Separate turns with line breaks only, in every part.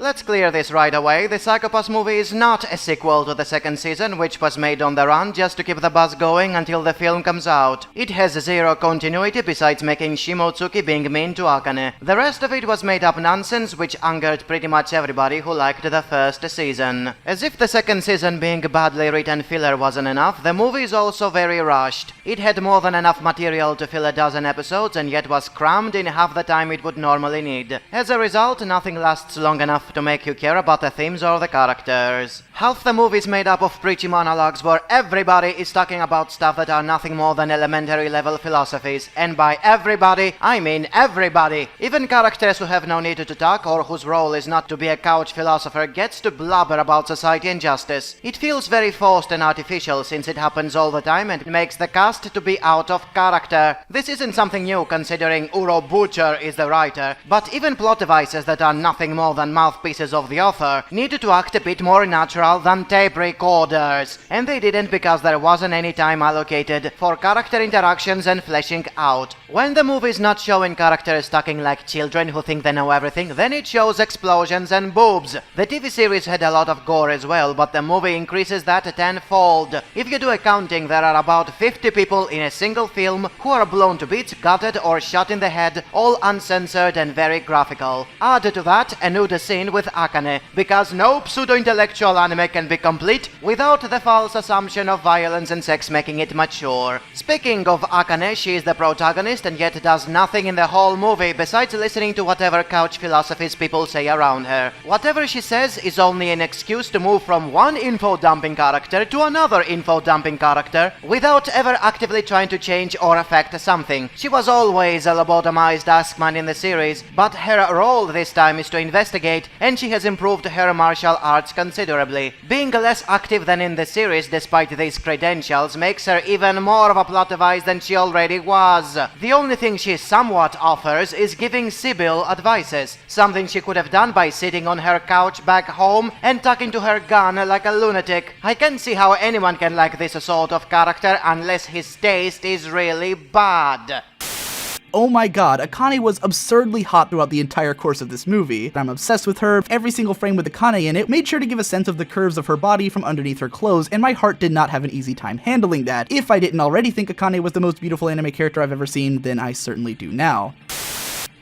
Let's clear this right away. The Psycho-Pass movie is not a sequel to the second season, which was made on the run just to keep the buzz going until the film comes out. It has zero continuity besides making Shimotsuki being mean to Akane. The rest of it was made up nonsense which angered pretty much everybody who liked the first season. As if the second season being badly written filler wasn't enough, the movie is also very rushed. It had more than enough material to fill a dozen episodes and yet was crammed in half the time it would normally need. As a result, nothing lasts long enough to make you care about the themes or the characters. Half the movie is made up of preachy monologues where everybody is talking about stuff that are nothing more than elementary level philosophies, and by everybody, I mean everybody. Even characters who have no need to talk or whose role is not to be a couch philosopher gets to blubber about society and justice. It feels very forced and artificial since it happens all the time and makes the cast to be out of character. This isn't something new considering Uro Butcher is the writer, but even plot devices that are nothing more than mouthpieces of the author needed to act a bit more natural than tape recorders, and they didn't because there wasn't any time allocated for character interactions and fleshing out. When the movie is not showing characters talking like children who think they know everything, then it shows explosions and boobs. The TV series had a lot of gore as well, but the movie increases that tenfold. If you do accounting, there are about 50 people in a single film who are blown to bits, gutted or shot in the head, all uncensored and very graphical. Add to that a nude scene with Akane, because no pseudo-intellectual anime can be complete without the false assumption of violence and sex making it mature. Speaking of Akane, she is the protagonist and yet does nothing in the whole movie besides listening to whatever couch philosophies people say around her. Whatever she says is only an excuse to move from one info-dumping character to another info-dumping character without ever actively trying to change or affect something. She was always a lobotomized Askman in the series, but her role this time is to investigate, and she has improved her martial arts considerably. Being less active than in the series despite these credentials makes her even more of a plot device than she already was. The only thing she somewhat offers is giving Sybil advices, something she could have done by sitting on her couch back home and talking to her gun like a lunatic. I can't see how anyone can like this sort of character unless his taste is really bad.
Oh my god, Akane was absurdly hot throughout the entire course of this movie. I'm obsessed with her. Every single frame with Akane in it made sure to give a sense of the curves of her body from underneath her clothes, and my heart did not have an easy time handling that. If I didn't already think Akane was the most beautiful anime character I've ever seen, then I certainly do now.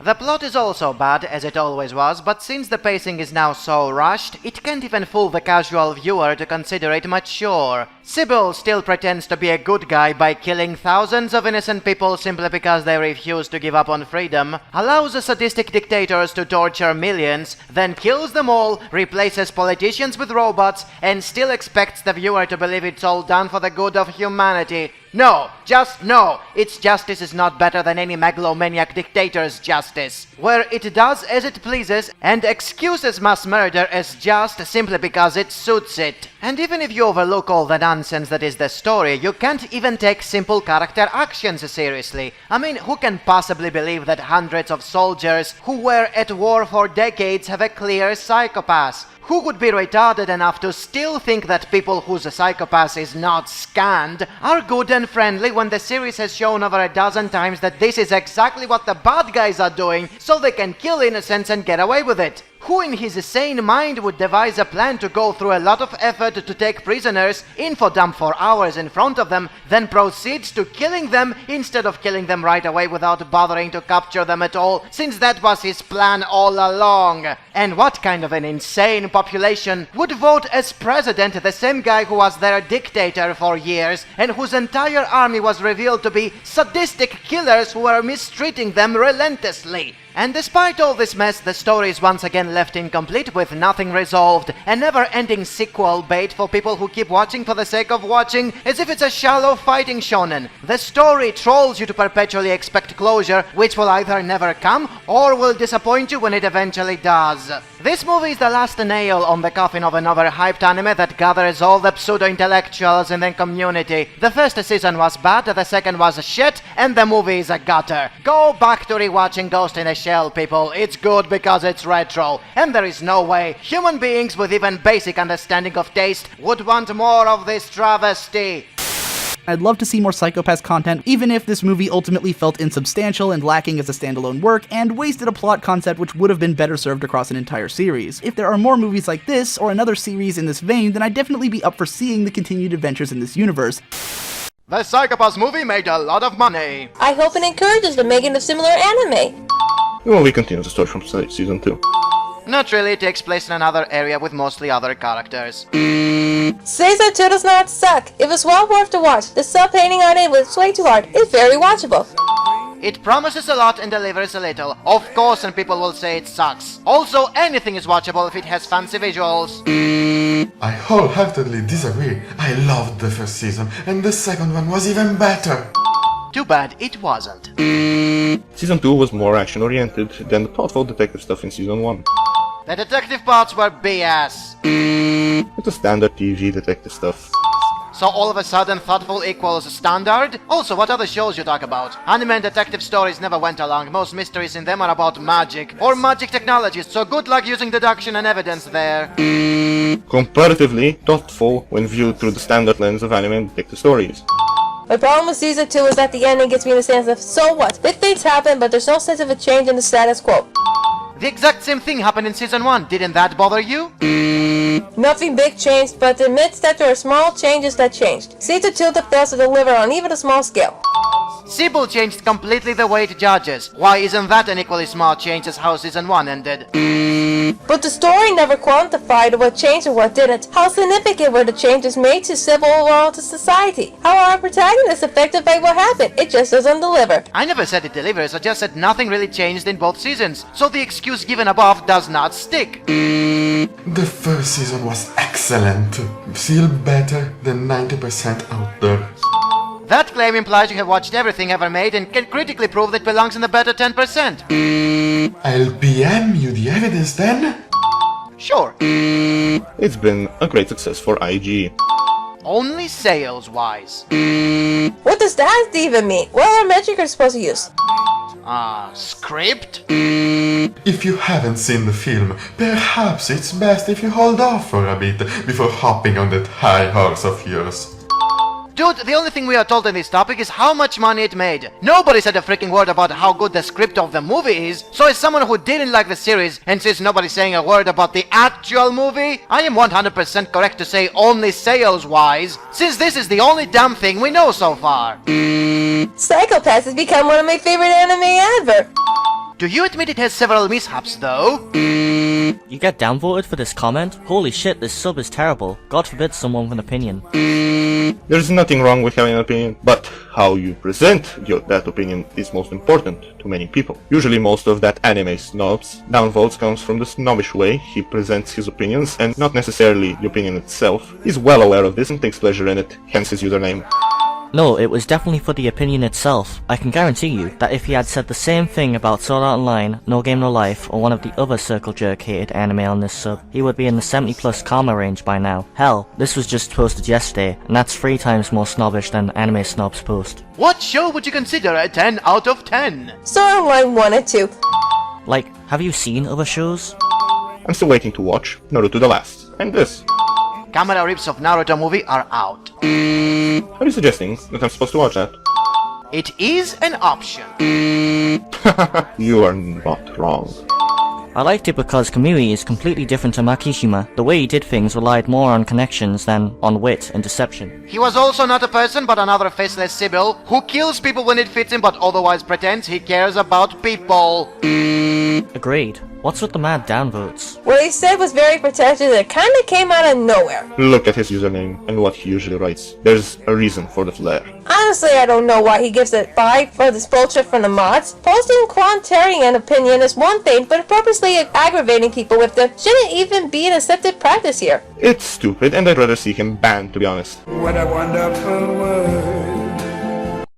The plot is also bad, as it always was, but since the pacing is now so rushed, it can't even fool the casual viewer to consider it mature. Sybil still pretends to be a good guy by killing thousands of innocent people simply because they refuse to give up on freedom, allows sadistic dictators to torture millions, then kills them all, replaces politicians with robots, and still expects the viewer to believe it's all done for the good of humanity. No, just no! Its justice is not better than any megalomaniac dictator's justice, where it does as it pleases and excuses mass murder as just simply because it suits it. And even if you overlook all the nonsense that is the story, you can't even take simple character actions seriously. I mean, who can possibly believe that hundreds of soldiers who were at war for decades have a clear psychopath? Who would be retarded enough to still think that people whose psychopath is not scanned are good and friendly when the series has shown over a dozen times that this is exactly what the bad guys are doing so they can kill innocents and get away with it? Who in his sane mind would devise a plan to go through a lot of effort to take prisoners, info-dump for hours in front of them, then proceeds to killing them instead of killing them right away without bothering to capture them at all, since that was his plan all along? And what kind of an insane population would vote as president the same guy who was their dictator for years and whose entire army was revealed to be sadistic killers who were mistreating them relentlessly? And despite all this mess, the story is once again left incomplete with nothing resolved, a never-ending sequel bait for people who keep watching for the sake of watching, as if it's a shallow fighting shonen. The story trolls you to perpetually expect closure, which will either never come or will disappoint you when it eventually does. This movie is the last nail on the coffin of an overhyped anime that gathers all the pseudo-intellectuals in the community. The first season was bad, the second was shit, and the movie is a gutter. Go back to rewatching Ghost in the Shell, people. It's good because it's retro, and there is no way human beings with even basic understanding of taste would want more of this travesty.
I'd love to see more Psycho Pass content, even if this movie ultimately felt insubstantial and lacking as a standalone work, and wasted a plot concept which would have been better served across an entire series. If there are more movies like this, or another series in this vein, then I'd definitely be up for seeing the continued adventures in this universe.
The Psycho Pass movie made a lot of money.
I hope it encourages the making of similar anime.
The movie continues the story from season 2.
Not really, it takes place in another area with mostly other characters.
Season 2 does not suck. It was well worth the watch. The sub-painting on it was way too hard. It's very watchable.
It promises a lot and delivers a little. Of course, and people will say it sucks. Also, anything is watchable if it has fancy visuals.
I wholeheartedly disagree. I loved the first season, and the second one was even better.
Too bad it wasn't.
Season 2 was more action-oriented than the thoughtful detective stuff in Season 1.
The detective parts were BS.
It's a standard TV detective stuff.
So all of a sudden thoughtful equals standard? Also, what other shows you talk about? Anime and detective stories never went along. Most mysteries in them are about magic or magic technologies, so good luck using deduction and evidence there.
Comparatively thoughtful when viewed through the standard lens of anime and detective stories.
My problem with Season 2 is that the ending gets me in the sense of, so what? Big things happen, but there's no sense of a change in the status quo.
The exact same thing happened in Season 1. Didn't that bother you?
Nothing big changed, but admits that there are small changes that changed. Season 2 fails to deliver on even a small scale.
Sibyl changed completely the way it judges. Why isn't that an equally small change as how Season 1 ended?
But the story never quantified what changed and what didn't. How significant were the changes made to Sybil overall to society? How are our protagonists affected by what happened? It just doesn't deliver.
I never said it delivers, I just said nothing really changed in both seasons. So the excuse given above does not stick.
The first season was excellent. Still better than 90% out there.
That claim implies you have watched everything ever made and can critically prove that it belongs in the better 10%.
I'll PM you the evidence then?
Sure.
It's been a great success for IG.
Only sales-wise.
What does that even mean? What are metrics supposed to use?
Script?
If you haven't seen the film, perhaps it's best if you hold off for a bit before hopping on that high horse of yours.
Dude, the only thing we are told in this topic is how much money it made. Nobody said a freaking word about how good the script of the movie is. So as someone who didn't like the series, and since nobody's saying a word about the actual movie, I am 100% correct to say only sales-wise, since this is the only damn thing we know so far.
Psycho Pass has become one of my favorite anime ever.
Do you admit it has several mishaps though?
You get downvoted for this comment? Holy shit, this sub is terrible. God forbid someone with an opinion.
There's nothing wrong with having an opinion, but how you present that opinion is most important to many people. Usually most of that anime snob's downvotes comes from the snobbish way he presents his opinions, and not necessarily the opinion itself. He's well aware of this and takes pleasure in it, hence his username.
No, it was definitely for the opinion itself. I can guarantee you that if he had said the same thing about Sword Art Online, No Game No Life, or one of the other Circle Jerk hated anime on this sub, he would be in the 70 plus karma range by now. Hell, this was just posted yesterday, and that's 3 times more snobbish than Anime Snob's post.
What show would you consider a 10 out of 10?
Sword Art Online 1 and 2.
Like, have you seen other shows?
I'm still waiting to watch Naruto The Last, and this.
Camera rips of Naruto movie are out.
Are you suggesting that I'm supposed to watch that?
It is an option.
You are not wrong.
I liked it because Kamui is completely different to Makishima. The way he did things relied more on connections than on wit and deception.
He was also not a person but another faceless Sibyl who kills people when it fits him but otherwise pretends he cares about people.
Agreed. What's with the mad downvotes?
What he said was very pretentious and it kinda came out of nowhere.
Look at his username and what he usually writes. There's a reason for the flair.
Honestly, I don't know why he gives it 5 for this bullshit from the mods. Posting contrarian opinion is one thing, but purposely aggravating people with them shouldn't even be an accepted practice here.
It's stupid and I'd rather see him banned, to be honest.
What a wonderful world.